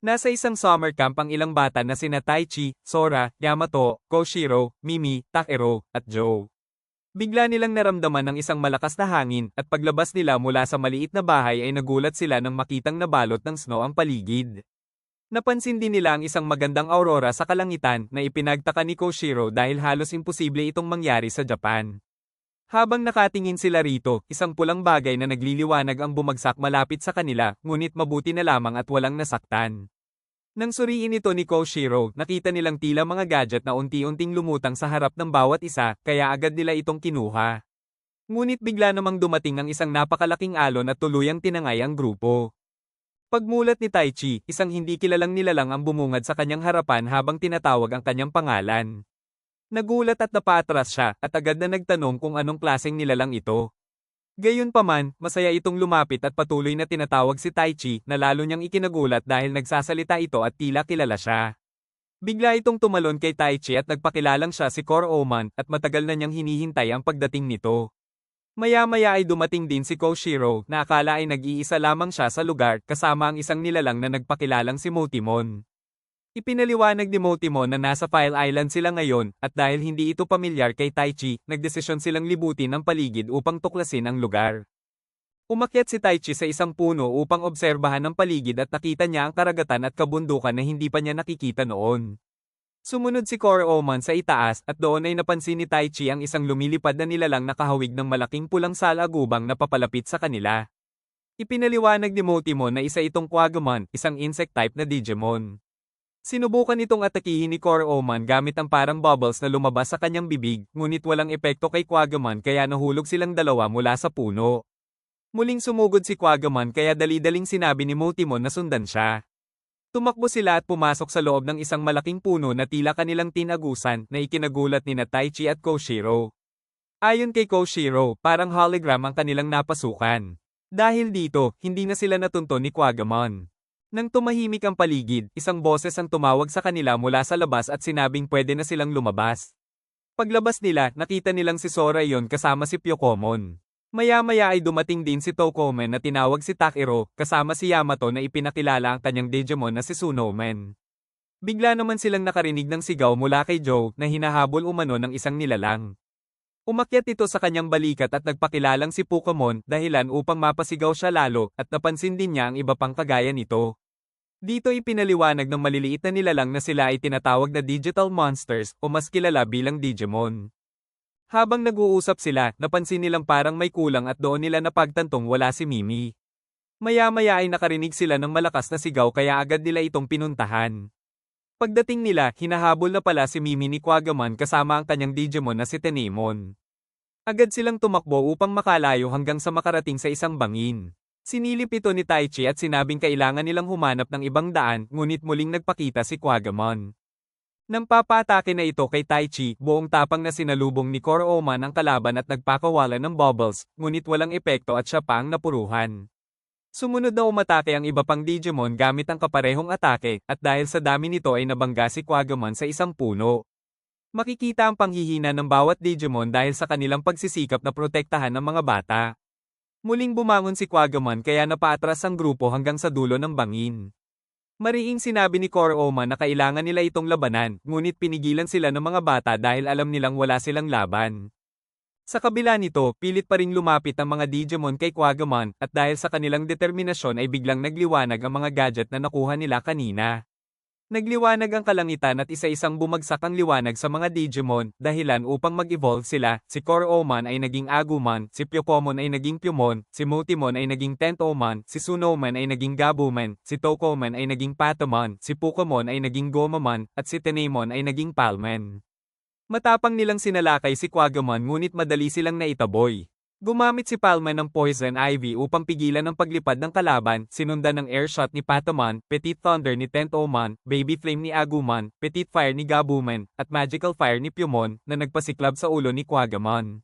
Nasa isang summer camp ang ilang bata na sina Taichi, Sora, Yamato, Koshiro, Mimi, Takeru, at Joe. Bigla nilang naramdaman ng isang malakas na hangin at paglabas nila mula sa maliit na bahay ay nagulat sila nang makitang nabalot ng snow ang paligid. Napansin din nila ang isang magandang aurora sa kalangitan na ipinagtaka ni Koshiro dahil halos imposible itong mangyari sa Japan. Habang nakatingin sila rito, isang pulang bagay na nagliliwanag ang bumagsak malapit sa kanila, ngunit mabuti na lamang at walang nasaktan. Nang suriin ito ni Koshiro, nakita nilang tila mga gadget na unti-unting lumutang sa harap ng bawat isa, kaya agad nila itong kinuha. Ngunit bigla namang dumating ang isang napakalaking alon at tuluyang tinangay ang grupo. Pagmulat ni Taichi, isang hindi kilalang nilalang ang bumungad sa kanyang harapan habang tinatawag ang kanyang pangalan. Nagulat at napaatras siya, at agad na nagtanong kung anong klaseng nilalang ito. Gayunpaman, masaya itong lumapit at patuloy na tinatawag si Taichi na lalo niyang ikinagulat dahil nagsasalita ito at tila kilala siya. Bigla itong tumalon kay Taichi at nagpakilalang siya si Koro-man at matagal na niyang hinihintay ang pagdating nito. Maya-maya ay dumating din si Koshiro na akala ay nag-iisa lamang siya sa lugar kasama ang isang nilalang na nagpakilalang si Motimon. Ipinaliwanag ni Motimon na nasa File Island sila ngayon, at dahil hindi ito pamilyar kay Taichi, nagdesisyon silang libutin ang paligid upang tuklasin ang lugar. Umakyat si Taichi sa isang puno upang obserbahan ang paligid at nakita niya ang karagatan at kabundukan na hindi pa niya nakikita noon. Sumunod si Koro-man sa itaas at doon ay napansin ni Taichi ang isang lumilipad na nilalang nakahawig ng malaking pulang salagubang na papalapit sa kanila. Ipinaliwanag ni Motimon na isa itong Quagmon, isang insect type na Digimon. Sinubukan itong atakihin ni Koro-man gamit ang parang bubbles na lumabas sa kanyang bibig, ngunit walang epekto kay Quagmon kaya nahulog silang dalawa mula sa puno. Muling sumugod si Quagmon kaya dali-daling sinabi ni Motimon na sundan siya. Tumakbo sila at pumasok sa loob ng isang malaking puno na tila kanilang tinagusan na ikinagulat ni Taichi at Koshiro. Ayon kay Koshiro, parang hologram ang kanilang napasukan. Dahil dito, hindi na sila natunton ni Quagmon. Nang tumahimik ang paligid, isang boses ang tumawag sa kanila mula sa labas at sinabing pwede na silang lumabas. Paglabas nila, nakita nilang si Sora iyon kasama si Pyokomon. Maya-maya ay dumating din si Tokomen na tinawag si Takeru, kasama si Yamato na ipinakilala ang kanyang Digimon na si Sunomen. Bigla naman silang nakarinig ng sigaw mula kay Joe na hinahabol umano ng isang nilalang. Umakyat ito sa kanyang balikat at nagpakilalang si Pukomon dahilan upang mapasigaw siya lalo at napansin din niya ang iba pang kagaya nito. Dito ipinaliwanag ng maliliit na nilalang na sila ay tinatawag na digital monsters o mas kilala bilang Digimon. Habang nag-uusap sila, napansin nilang parang may kulang at doon nila napagtantong wala si Mimi. Maya-maya ay nakarinig sila ng malakas na sigaw kaya agad nila itong pinuntahan. Pagdating nila, hinahabol na pala si Mimi ni Quagmon kasama ang kanyang Digimon na si Tenemon. Agad silang tumakbo upang makalayo hanggang sa makarating sa isang bangin. Sinilip ito ni Taichi at sinabing kailangan nilang humanap ng ibang daan, ngunit muling nagpakita si Quagmon. Nang papatake na ito kay Taichi, buong tapang na sinalubong ni Koro-man ang kalaban at nagpakawalan ng bubbles, ngunit walang epekto at siya pa ang napuruhan. Sumunod na umatake ang iba pang Digimon gamit ang kaparehong atake, at dahil sa dami nito ay nabangga si Quagmon sa isang puno. Makikita ang panghihina ng bawat Digimon dahil sa kanilang pagsisikap na protektahan ng mga bata. Muling bumangon si Quagmon kaya napaatras ang grupo hanggang sa dulo ng bangin. Mariing sinabi ni Koro-man na kailangan nila itong labanan, ngunit pinigilan sila ng mga bata dahil alam nilang wala silang laban. Sa kabila nito, pilit pa ring lumapit ang mga Digimon kay Quagmon at dahil sa kanilang determinasyon ay biglang nagliwanag ang mga gadget na nakuha nila kanina. Nagliwanag ang kalangitan at isa-isang bumagsak ang liwanag sa mga Digimon, dahilan upang mag-evolve sila. Si Koro-man ay naging Agumon, si Pyokomon ay naging Pyomon, si Motimon ay naging Tentomon, si Sunomen ay naging Gabumon, si Tokomen ay naging Patamon, si Pukomon ay naging Gomamon, at si Tenemon ay naging Palmen. Matapang nilang sinalakay si Quagmon ngunit madali silang naitaboy. Gumamit si Palmen ng Poison Ivy upang pigilan ang paglipad ng kalaban, sinundan ng Air Shot ni Patamon, Petit Thunder ni Tentomon, Baby Flame ni Agumon, Petit Fire ni Gabumon, at Magical Fire ni Pyomon, na nagpasiklab sa ulo ni Quagmon.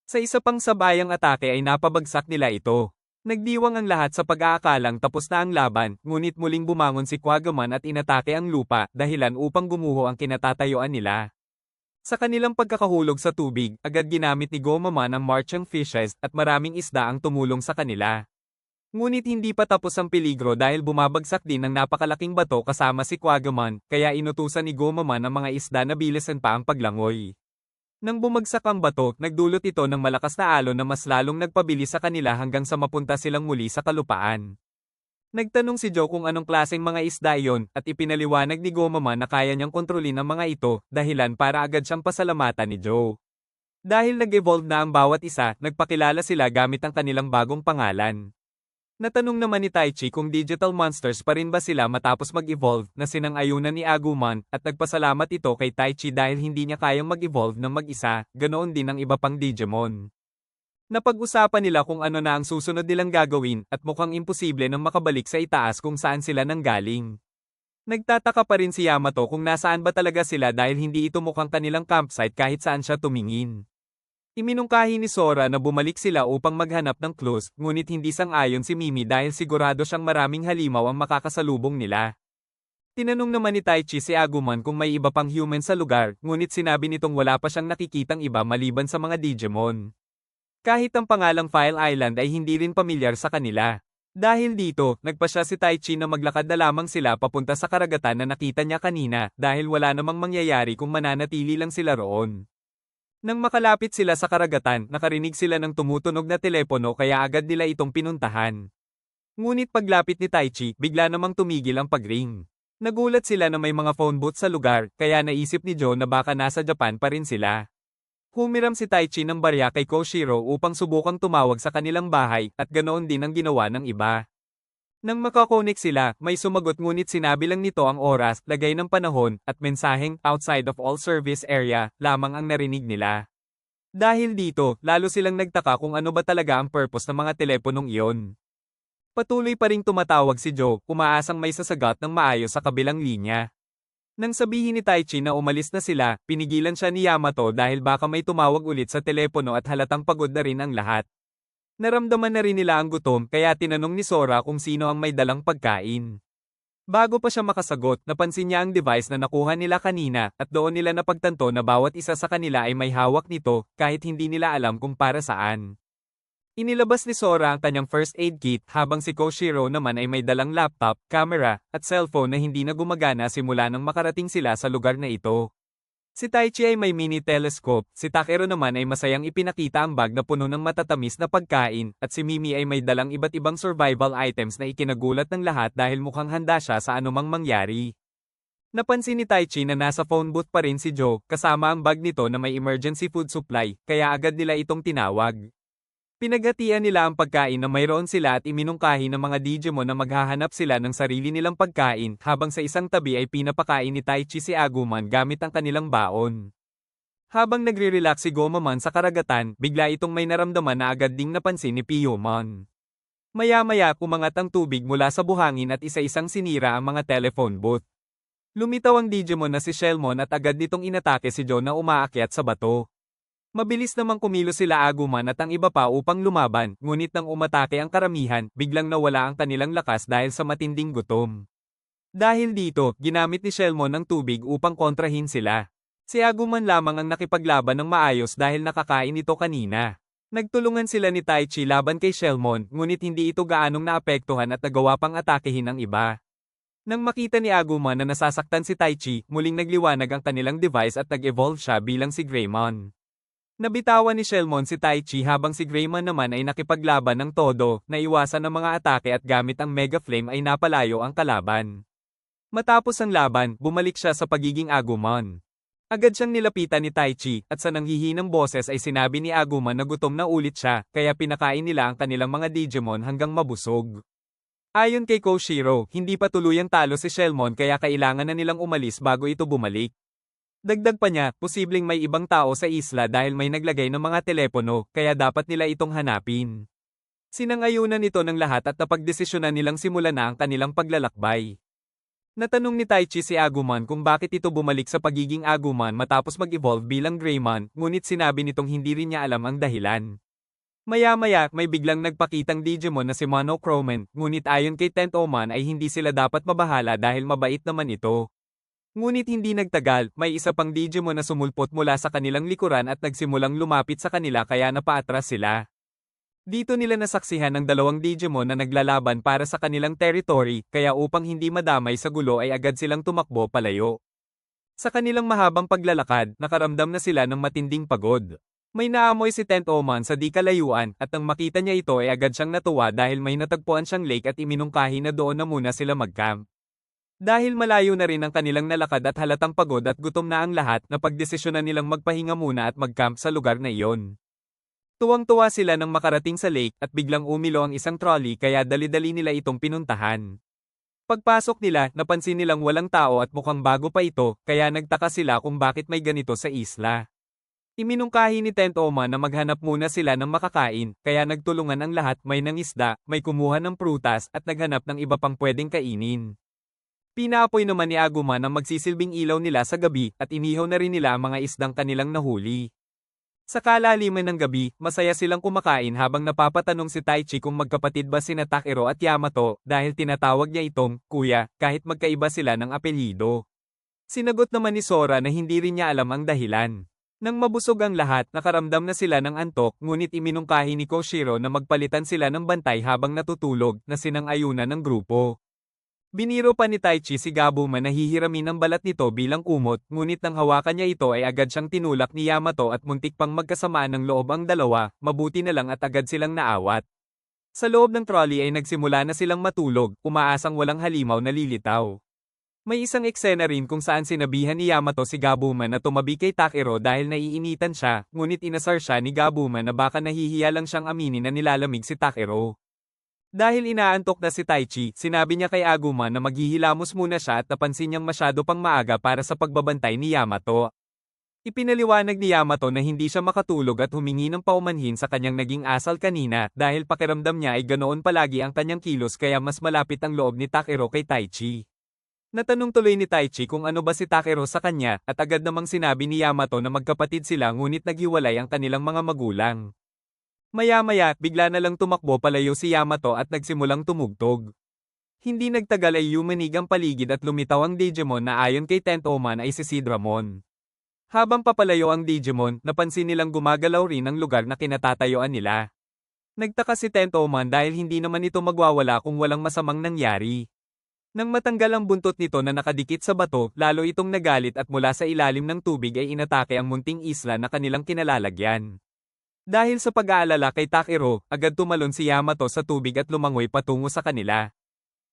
Sa isa pang sabayang atake ay napabagsak nila ito. Nagdiwang ang lahat sa pag-aakalang tapos na ang laban, ngunit muling bumangon si Quagmon at inatake ang lupa, dahilan upang gumuho ang kinatatayuan nila. Sa kanilang pagkakahulog sa tubig, agad ginamit ni Gomamon ang marching fishes at maraming isda ang tumulong sa kanila. Ngunit hindi pa tapos ang peligro dahil bumabagsak din ang napakalaking bato kasama si Quagamon, kaya inutusan ni Gomaman ang mga isda na bilisan pa ang paglangoy. Nang bumagsak ang bato, nagdulot ito ng malakas na alon na mas lalong nagpabilis sa kanila hanggang sa mapunta silang muli sa kalupaan. Nagtanong si Joe kung anong klaseng mga isda iyon, at ipinaliwanag ni Gomaman na kaya niyang kontrolin ang mga ito, dahilan para agad siyang pasalamatan ni Joe. Dahil nag-evolve na ang bawat isa, nagpakilala sila gamit ang kanilang bagong pangalan. Natanong naman ni Taichi kung digital monsters pa rin ba sila matapos mag-evolve, na sinang-ayunan ni Agumon, at nagpasalamat ito kay Taichi dahil hindi niya kayang mag-evolve ng mag-isa, ganoon din ang iba pang Digimon. Napag-usapan nila kung ano na ang susunod nilang gagawin, at mukhang imposible nang makabalik sa itaas kung saan sila nanggaling. Nagtataka pa rin si Yamato kung nasaan ba talaga sila dahil hindi ito mukhang kanilang campsite kahit saan siya tumingin. Iminungkahi ni Sora na bumalik sila upang maghanap ng clues, ngunit hindi sang-ayon si Mimi dahil sigurado siyang maraming halimaw ang makakasalubong nila. Tinanong naman ni Taichi si Agumon kung may iba pang human sa lugar, ngunit sinabi nitong wala pa siyang nakikitang iba maliban sa mga Digimon. Kahit ang pangalang File Island ay hindi rin pamilyar sa kanila. Dahil dito, nagpasya si Taichi na maglakad na lamang sila papunta sa karagatan na nakita niya kanina dahil wala namang mangyayari kung mananatili lang sila roon. Nang makalapit sila sa karagatan, nakarinig sila ng tumutunog na telepono kaya agad nila itong pinuntahan. Ngunit paglapit ni Taichi, bigla namang tumigil ang pagring. Nagulat sila na may mga phone booth sa lugar, kaya naisip ni Joe na baka nasa Japan pa rin sila. Humiram si Taichi ng barya kay Koshiro upang subukang tumawag sa kanilang bahay, at ganoon din ang ginawa ng iba. Nang makakonek sila, may sumagot ngunit sinabi lang nito ang oras, lagay ng panahon, at mensaheng outside of all service area lamang ang narinig nila. Dahil dito, lalo silang nagtaka kung ano ba talaga ang purpose ng mga teleponong iyon. Patuloy pa ring tumatawag si Joe, umaasang may sasagot ng maayos sa kabilang linya. Nang sabihin ni Taichi na umalis na sila, pinigilan siya ni Yamato dahil baka may tumawag ulit sa telepono at halatang pagod na rin ang lahat. Naramdaman na rin nila ang gutom kaya tinanong ni Sora kung sino ang may dalang pagkain. Bago pa siya makasagot, napansin niya ang device na nakuha nila kanina at doon nila napagtanto na bawat isa sa kanila ay may hawak nito kahit hindi nila alam kung para saan. Inilabas ni Sora ang kanyang first aid kit habang si Koshiro naman ay may dalang laptop, camera, at cellphone na hindi na gumagana simula nang makarating sila sa lugar na ito. Si Taichi ay may mini telescope, si Takeru naman ay masayang ipinakita ang bag na puno ng matatamis na pagkain, at si Mimi ay may dalang iba't ibang survival items na ikinagulat ng lahat dahil mukhang handa siya sa anumang mangyari. Napansin ni Taichi na nasa phone booth pa rin si Joe, kasama ang bag nito na may emergency food supply, kaya agad nila itong tinawag. Pinaghatian nila ang pagkain na mayroon sila at iminungkahi ng mga Digimon na maghahanap sila ng sarili nilang pagkain habang sa isang tabi ay pinapakain ni Taichi si Agumon gamit ang kanilang baon. Habang nagre-relax si Gomaman sa karagatan, bigla itong may naramdaman na agad ding napansin ni Piyomon. Maya-maya kumangat ang tubig mula sa buhangin at isa-isang sinira ang mga telephone booth. Lumitaw ang Digimon na si Shelmon at agad nitong inatake si Joe na umaakyat sa bato. Mabilis namang kumilos sila Agumon at ang iba pa upang lumaban, ngunit nang umatake ang karamihan, biglang nawala ang kanilang lakas dahil sa matinding gutom. Dahil dito, ginamit ni Shelmon ang tubig upang kontrahin sila. Si Agumon lamang ang nakipaglaban ng maayos dahil nakakain ito kanina. Nagtulungan sila ni Taichi laban kay Shelmon, ngunit hindi ito gaanong naapektuhan at nagawa pang atakehin ang iba. Nang makita ni Agumon na nasasaktan si Taichi, muling nagliwanag ang kanilang device at nag-evolve siya bilang si Greymon. Nabitawan ni Shelmon si Taichi habang si Greymon naman ay nakipaglaban ng todo, naiwasan ng mga atake at gamit ang Mega Flame ay napalayo ang kalaban. Matapos ang laban, bumalik siya sa pagiging Agumon. Agad siyang nilapitan ni Taichi, at sa nanghihinang boses ay sinabi ni Agumon na gutom na ulit siya, kaya pinakain nila ang kanilang mga Digimon hanggang mabusog. Ayon kay Koshiro, hindi pa tuluyang talo si Shelmon kaya kailangan na nilang umalis bago ito bumalik. Dagdag pa niya, posibleng may ibang tao sa isla dahil may naglagay ng mga telepono, kaya dapat nila itong hanapin. Sinangayunan nito ng lahat at napagdesisyonan nilang simulan na ang kanilang paglalakbay. Natanong ni Taichi si Agumon kung bakit ito bumalik sa pagiging Agumon matapos mag-evolve bilang Greymon, ngunit sinabi nitong hindi rin niya alam ang dahilan. Maya-maya, may biglang nagpakitang Digimon na si Monochrome, ngunit ayon kay Tentomon ay hindi sila dapat mabahala dahil mabait naman ito. Ngunit hindi nagtagal, may isa pang Digimon na sumulpot mula sa kanilang likuran at nagsimulang lumapit sa kanila kaya napaatras sila. Dito nila nasaksihan ang dalawang Digimon na naglalaban para sa kanilang territory, kaya upang hindi madamay sa gulo ay agad silang tumakbo palayo. Sa kanilang mahabang paglalakad, nakaramdam na sila ng matinding pagod. May naamoy si Tentomon sa di kalayuan, at nang makita niya ito ay agad siyang natuwa dahil may natagpuan siyang lake at iminungkahi na doon na muna sila mag-camp. Dahil malayo na rin ang kanilang nalakad at halatang pagod at gutom na ang lahat, napagdesisyonan nilang magpahinga muna at mag-camp sa lugar na iyon. Tuwang-tuwa sila nang makarating sa lake at biglang umilo ang isang trolley kaya dali-dali nila itong pinuntahan. Pagpasok nila, napansin nilang walang tao at mukhang bago pa ito, kaya nagtaka sila kung bakit may ganito sa isla. Iminungkahi ni Tentomon na maghanap muna sila ng makakain, kaya nagtulungan ang lahat, may nangisda, may kumuha ng prutas, at naghanap ng iba pang pwedeng kainin. Pinaapoy naman ni Agumon ang magsisilbing ilaw nila sa gabi, at inihaw na rin nila ang mga isdang kanilang nahuli. Sa kalaliman ng gabi, masaya silang kumakain habang napapatanong si Taichi kung magkapatid ba sina Takero at Yamato, dahil tinatawag niya itong kuya, kahit magkaiba sila ng apelyido. Sinagot naman ni Sora na hindi rin niya alam ang dahilan. Nang mabusog ang lahat, nakaramdam na sila ng antok, ngunit iminungkahi ni Koshiro na magpalitan sila ng bantay habang natutulog, na sinang-ayunan ng grupo. Biniro pa ni Taichi si Gabumon na hihiramin ang balat nito bilang kumot, ngunit nang hawakan niya ito ay agad siyang tinulak ni Yamato at muntik pang magkasamaan ng loob ang dalawa, mabuti na lang at agad silang naawat. Sa loob ng trolley ay nagsimula na silang matulog, umaasang walang halimaw na lilitaw. May isang eksena rin kung saan sinabihan ni Yamato si Gabumon na tumabi kay Takero dahil naiinitan siya, ngunit inasar siya ni Gabumon na baka nahihiya lang siyang aminin na nilalamig si Takero. Dahil inaantok na si Taichi, sinabi niya kay Agumon na maghihilamos muna siya at napansin niyang masyado pang maaga para sa pagbabantay ni Yamato. Ipinaliwanag ni Yamato na hindi siya makatulog at humingi ng paumanhin sa kanyang naging asal kanina dahil pakiramdam niya ay ganoon palagi ang kanyang kilos kaya mas malapit ang loob ni Takero kay Taichi. Natanong tuloy ni Taichi kung ano ba si Takero sa kanya, at agad namang sinabi ni Yamato na magkapatid sila ngunit naghiwalay ang kanilang mga magulang. Maya-maya, bigla na lang tumakbo palayo si Yamato at nagsimulang tumugtog. Hindi nagtagal ay yumanig ang paligid at lumitaw ang Digimon na ayon kay Tentomon ay si Sidramon. Habang papalayo ang Digimon, napansin nilang gumagalaw rin ang lugar na kinatatayuan nila. Nagtaka si Tentomon dahil hindi naman ito magwawala kung walang masamang nangyari. Nang matanggal ang buntot nito na nakadikit sa bato, lalo itong nagalit at mula sa ilalim ng tubig ay inatake ang munting isla na kanilang kinalalagyan. Dahil sa pag-aalala kay Takero, agad tumalon si Yamato sa tubig at lumangoy patungo sa kanila.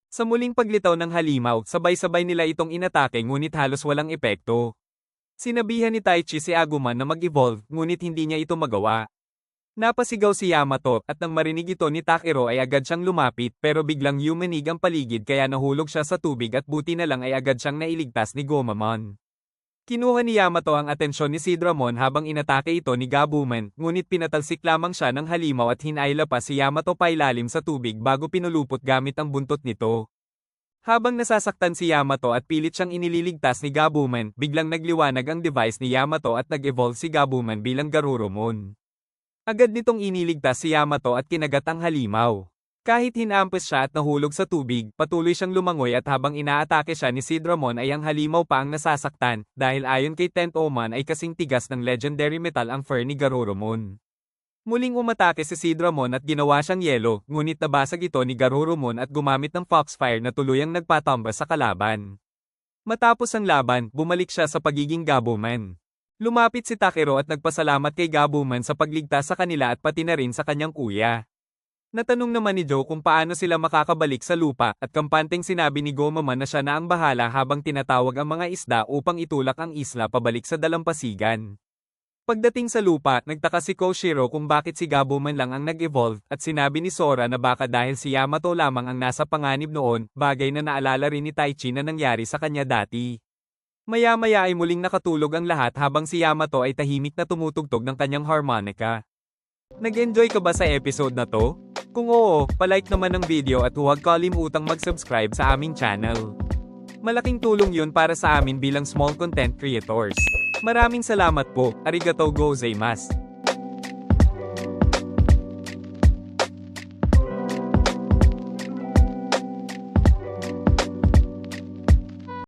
Sa muling paglitaw ng halimaw, sabay-sabay nila itong inatake ngunit halos walang epekto. Sinabihan ni Taichi si Agumon na mag-evolve, ngunit hindi niya ito magawa. Napasigaw si Yamato, at nang marinig ito ni Takero ay agad siyang lumapit pero biglang yumanig ang paligid kaya nahulog siya sa tubig at buti na lang ay agad siyang nailigtas ni Gomamon. Kinuha ni Yamato ang atensyon ni Sidramon habang inatake ito ni Gabumon, ngunit pinatalsik lamang siya ng halimaw at hinayla pa si Yamato pailalim sa tubig bago pinulupot gamit ang buntot nito. Habang nasasaktan si Yamato at pilit siyang inililigtas ni Gabumon, biglang nagliwanag ang device ni Yamato at nag-evolve si Gabumon bilang Garurumon. Agad nitong iniligtas si Yamato at kinagat ang halimaw. Kahit hinampes siya at nahulog sa tubig, patuloy siyang lumangoy at habang inaatake siya ni Sidramon ay ang halimaw pa ang nasasaktan, dahil ayon kay Tentomon ay kasing tigas ng legendary metal ang fur ni Garurumon. Muling umatake si Sidramon at ginawa siyang yelo, ngunit nabasag ito ni Garurumon at gumamit ng Foxfire na tuluyang nagpatumba sa kalaban. Matapos ang laban, bumalik siya sa pagiging Gabumon. Lumapit si Takero at nagpasalamat kay Gabumon sa pagligtas sa kanila at pati na rin sa kanyang kuya. Natanong naman ni Joe kung paano sila makakabalik sa lupa at kampanteng sinabi ni Gomamon na siya na ang bahala habang tinatawag ang mga isda upang itulak ang isla pabalik sa dalampasigan. Pagdating sa lupa, nagtaka si Koshiro kung bakit si Gabumon lang ang nag-evolve at sinabi ni Sora na baka dahil si Yamato lamang ang nasa panganib noon, bagay na naalala rin ni Taichi na nangyari sa kanya dati. Maya-maya ay muling nakatulog ang lahat habang si Yamato ay tahimik na tumutugtog ng kanyang harmonica. Nag-enjoy ka ba sa episode na to? Kung oo, palike naman ng video at huwag kalimutang mag-subscribe sa aming channel. Malaking tulong yun para sa amin bilang small content creators. Maraming salamat po, arigatou gozaimasu.